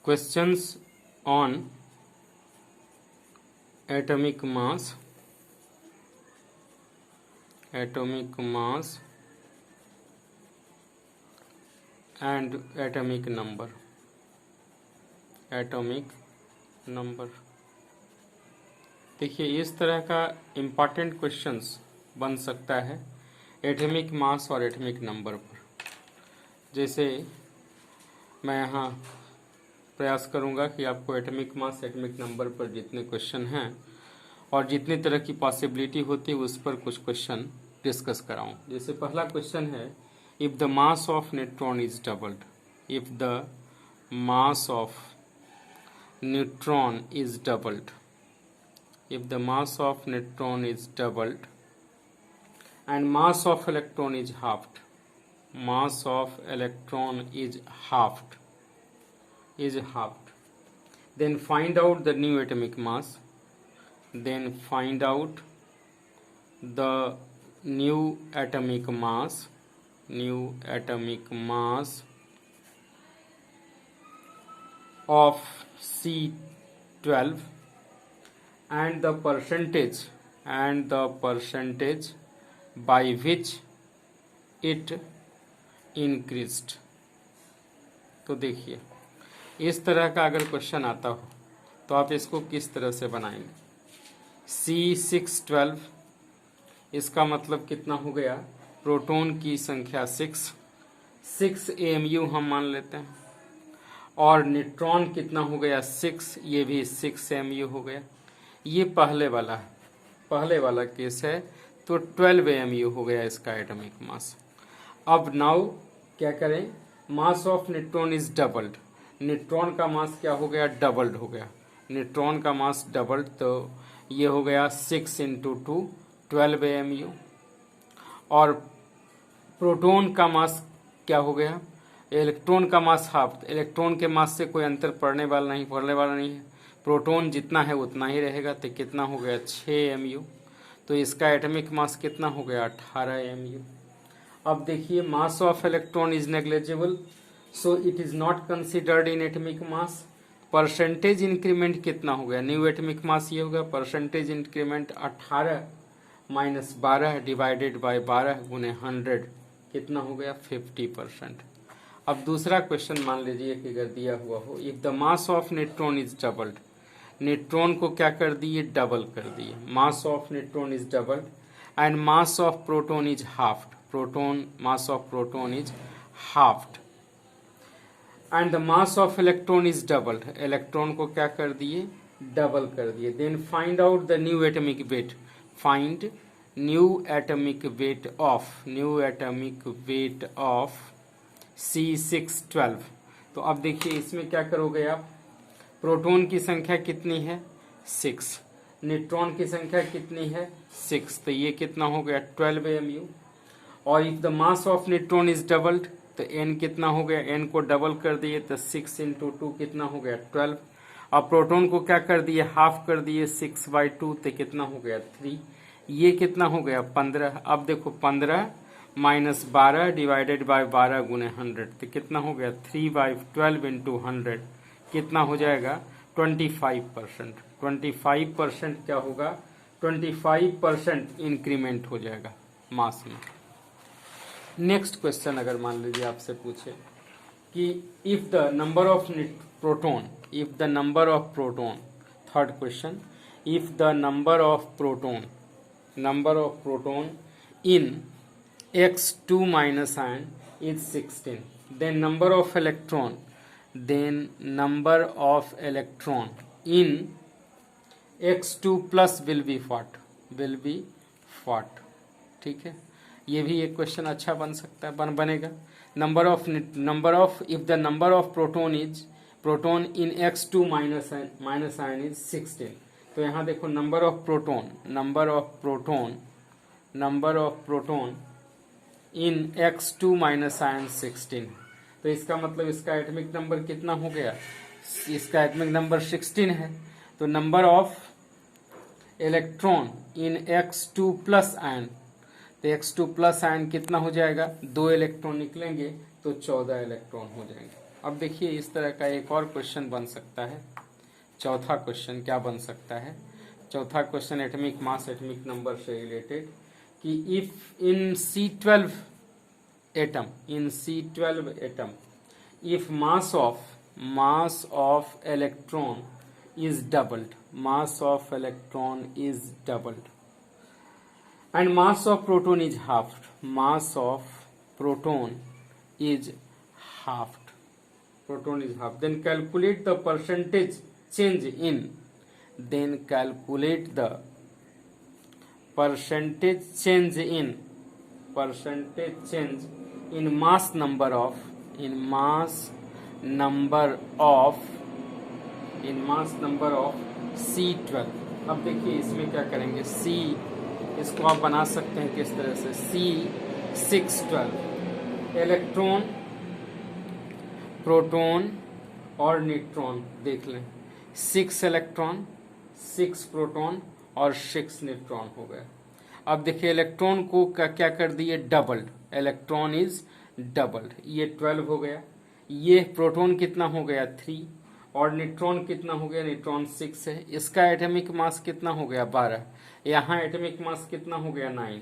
Questions on atomic mass and atomic number. देखिए, इस तरह का इम्पॉर्टेंट क्वेश्चंस बन सकता है एटॉमिक मास और एटॉमिक नंबर पर। जैसे मैं यहाँ प्रयास करूँगा कि आपको एटॉमिक मास एटॉमिक नंबर पर जितने क्वेश्चन हैं और जितनी तरह की पॉसिबिलिटी होती है उस पर कुछ क्वेश्चन डिस्कस कराऊँ। जैसे पहला क्वेश्चन है, if the mass of neutron is doubled, if the mass of neutron is doubled, if the mass of neutron is doubled and mass of electron is halved, mass of electron is halved, then find out the new atomic mass, then find out the new atomic mass of C12 and the percentage by which it increased। तो देखिए, इस तरह का अगर question आता हो तो आप इसको किस तरह से बनाएंगे। C612, इसका मतलब कितना हो गया, प्रोटॉन की संख्या 6 AMU हम मान लेते हैं, और न्यूट्रॉन कितना हो गया 6, ये भी 6 AMU हो गया। ये पहले वाला केस है, तो 12 AMU हो गया इसका एटॉमिक मास। अब नाउ क्या करें, मास of neutron is doubled, neutron का मास क्या हो गया, डबल्ड हो गया। न्यूट्रॉन का मास डबल्ड, तो ये हो गया 6 × 2 12 AMU। और प्रोटॉन का मास क्या हो गया, इलेक्ट्रॉन का मास हाफ। इलेक्ट्रॉन के मास से कोई अंतर पड़ने वाला नहीं है, प्रोटॉन जितना है उतना ही रहेगा, तो कितना हो गया 6 AMU। तो इसका एटॉमिक मास कितना हो गया 18 AMU। अब देखिए, मास of electron is negligible, so it is not considered in atomic mass. Percentage increment कितना हो गया, न्यू एटॉमिक मास ये होगा, परसेंटेज इंक्रीमेंट 18 - 12 डिवाइडेड बाय 12 × 100 कितना हो गया 50%। अब दूसरा क्वेश्चन मान लीजिए कि अगर दिया हुआ हो, if the mass of neutron is doubled, neutron को क्या कर दिए, डबल कर दिए। Mass of neutron is doubled and mass of proton is halved, mass of proton is halved and the mass of electron is doubled, electron को क्या कर दिए, डबल कर दिए। Then find out the new atomic weight, find new atomic weight of C612। तो अब देखिए, इसमें क्या करोगे आप, प्रोटॉन की संख्या कितनी है 6, न्यूट्रॉन की संख्या कितनी है 6, तो ये कितना हो गया 12 AMU। और if the mass of neutron is doubled, तो n कितना हो गया, n को डबल कर दिए, तो 6 × 2 कितना हो गया 12। अब प्रोटॉन को क्या कर दिए, हाफ कर दिए, 6/2, तो कितना हो गया 3। ये कितना हो गया 15। अब देखो 15 - 12 डिवाइडेड बाय 12 × 100, तो कितना हो गया 3/12 × 100 कितना हो जाएगा 25%। 25% क्या होगा, 25% इंक्रीमेंट हो जाएगा मास में। नेक्स्ट क्वेश्चन अगर मान लीजिए आपसे पूछे कि if the number of proton, third question, if the number of proton in x2 - ion is 16, then number of electron in x2 plus will be what। ठीक है, ये भी एक क्वेश्चन अच्छा बन सकता है, बनेगा। Number of if the number of proton in x2 - ion is 16, तो यहाँ देखो number of proton in x2 - ion 16, तो इसका मतलब इसका एटॉमिक नंबर कितना हो गया, इसका एटॉमिक नंबर 16 है। तो number of electron in x2 plus ion, तो x2 प्लस आयन कितना हो जाएगा, 2 इलेक्ट्रॉन निकलेंगे तो 14 इलेक्ट्रॉन हो जाएंगे। अब देखिए इस तरह का एक और क्वेश्चन बन सकता है। चौथा क्वेश्चन क्या बन सकता है? चौथा question atomic mass atomic number से रिलेटेड कि if in C12 atom if mass of electron is doubled and mass of proton is halved, then calculate the percentage change in mass number of C12। अब देखिए इसमें क्या करेंगे, इसको आप बना सकते हैं किस तरह से, C612 इलेक्ट्रॉन, प्रोटॉन और न्यूट्रॉन देख लें, 6 इलेक्ट्रॉन 6 प्रोटॉन और 6 न्यूट्रॉन हो गया। अब देखिए इलेक्ट्रॉन को क्या कर दिए, डबल्ड, इलेक्ट्रॉन इज डबल्ड, ये 12 हो गया। ये प्रोटॉन कितना हो गया 3 और न्यूट्रॉन कितना हो गया, न्यूट्रॉन 6 है। इसका एटॉमिक मास कितना हो गया 12, यहाँ एटॉमिक मास कितना हो गया 9।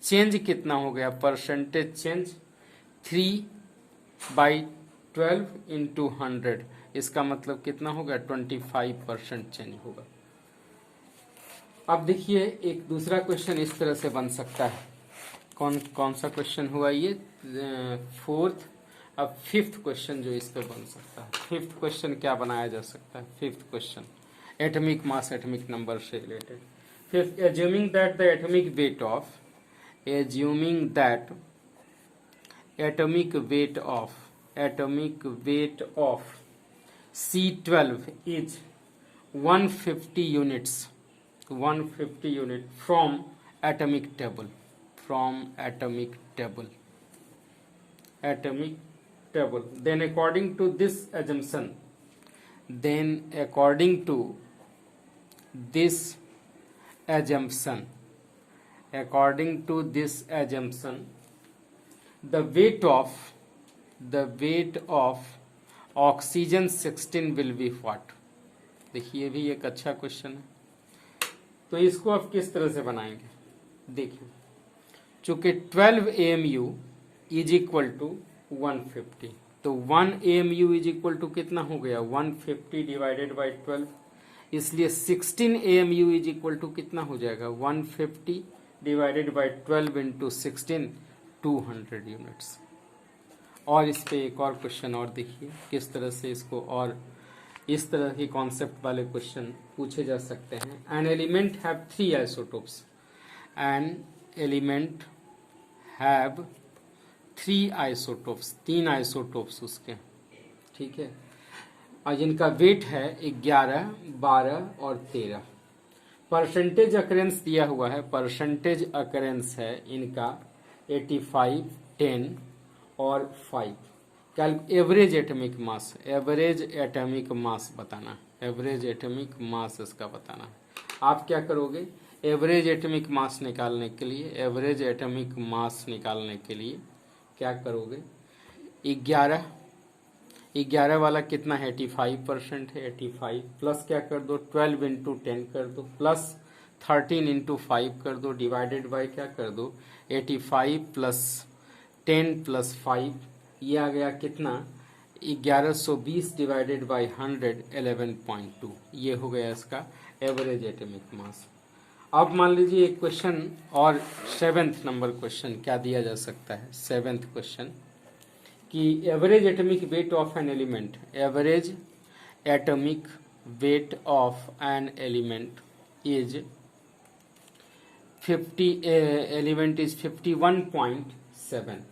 चेंज कितना हो गया, परसेंटेज चेंज 3/12 इंटू 100, इसका मतलब कितना होगा 25% चेंज होगा। अब देखिए एक दूसरा क्वेश्चन इस तरह से बन सकता है। कौन सा क्वेश्चन हुआ ये, फोर्थ। अब फिफ्थ क्वेश्चन जो इस पे बन सकता है, फिफ्थ क्वेश्चन क्या बनाया जा सकता है, fifth question atomic mass atomic number से related. Fifth, assuming that the atomic weight of C12 is 150 units from atomic table, then according to this assumption, the weight of oxygen 16 will be what। देखिए ये भी एक अच्छा question है, तो इसको आप किस तरह से बनाएंगे, देखिए चूंकि 12 AMU इज इक्वल टू 150, तो 1 AMU इज इक्वल टू कितना हो गया 150 डिवाइडेड बाई 12, इसलिए 16 AMU इज इक्वल टू कितना हो जाएगा 150 डिवाइडेड बाई 12 इंटू 16, 200 यूनिट्स। और इस पे एक और क्वेश्चन और देखिए किस तरह से इसको और इस तरह के कॉन्सेप्ट वाले क्वेश्चन पूछे जा सकते हैं। एन एलिमेंट हैव 3 आइसोटोप्स, तीन आइसोटोप्स उसके, ठीक है, और जिनका वेट है 11, 12 और 13। परसेंटेज अकरेंस दिया हुआ है, परसेंटेज अकरेंस है इनका 85, 10 और 5। एवरेज एटॉमिक मास बताना, एवरेज एटॉमिक मास इसका बताना। आप क्या करोगे, एवरेज एटॉमिक मास निकालने के लिए क्या करोगे, 11 वाला कितना है 85% है, 85 प्लस क्या कर दो 12 इंटू 10 कर दो, प्लस 13 इंटू 5 कर दो, डिवाइडेड बाई क्या कर दो 85 प्लस 10 प्लस 5, ये आ गया कितना 1120 डिवाइडेड बाई 100, 11.2, ये हो गया इसका एवरेज एटॉमिक मास। अब मान लीजिए एक क्वेश्चन और 7th नंबर क्वेश्चन क्या दिया जा सकता है, 7th क्वेश्चन कि average atomic weight of an element, average atomic weight of an element is 51.7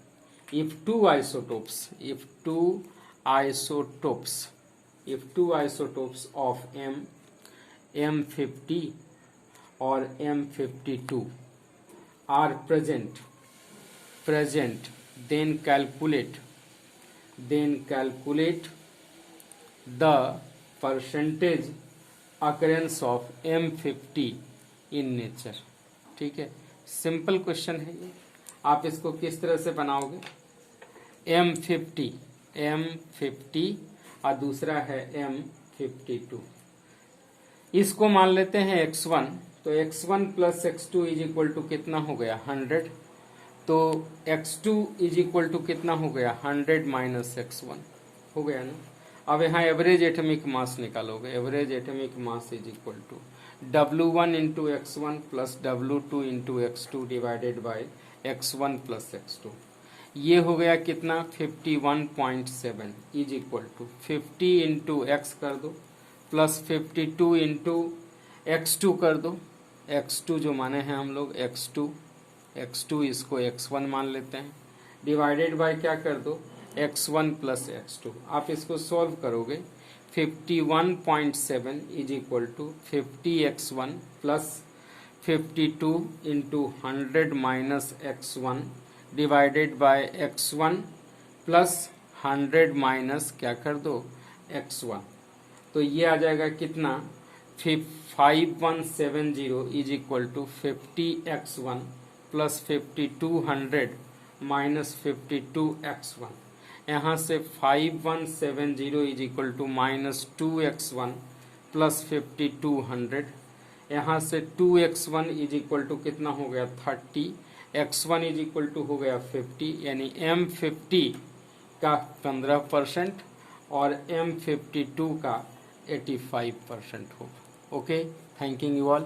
if two isotopes of M50 or M52 are present, then calculate the percentage occurrence of M50 in nature। ठीक है, simple question है ये। आप इसको किस तरह से बनाओगे, M50 M50 और दूसरा है M52। इसको मान लेते हैं x1, तो x1 plus x2 is equal to कितना हो गया 100, तो x2 इज इक्वल टू कितना हो गया 100 माइनस x1 हो गया ना। अब यहाँ एवरेज एटॉमिक मास निकालोगे, average atomic mass is equal to W1 into x1 plus W2 into x2 divided by x1 plus x2। ये हो गया कितना 51.7 is equal to 50 into x कर दो प्लस 52 इंटू x2 कर दो, x2 जो माने हैं हम लोग x2 इसको x1 मान लेते हैं, डिवाइडेड बाय क्या कर दो x1 प्लस x2। आप इसको सॉल्व करोगे 51.7 is equal to 50x1 plus 52 into 100 minus x1 divided by x1 plus 100 minus क्या कर दो x1। तो ये आ जाएगा कितना 5170 is equal to 50x1 plus 5200 minus 52x1। यहाँ से 5170 is equal to minus 2x1 plus 5200। यहाँ से 2x1 इज इक्वल टू कितना हो गया 30, x1 इज इक्वल टू हो गया 50, यानी M50 का 15% और M52 का 85% होगा। Okay, thanking you all.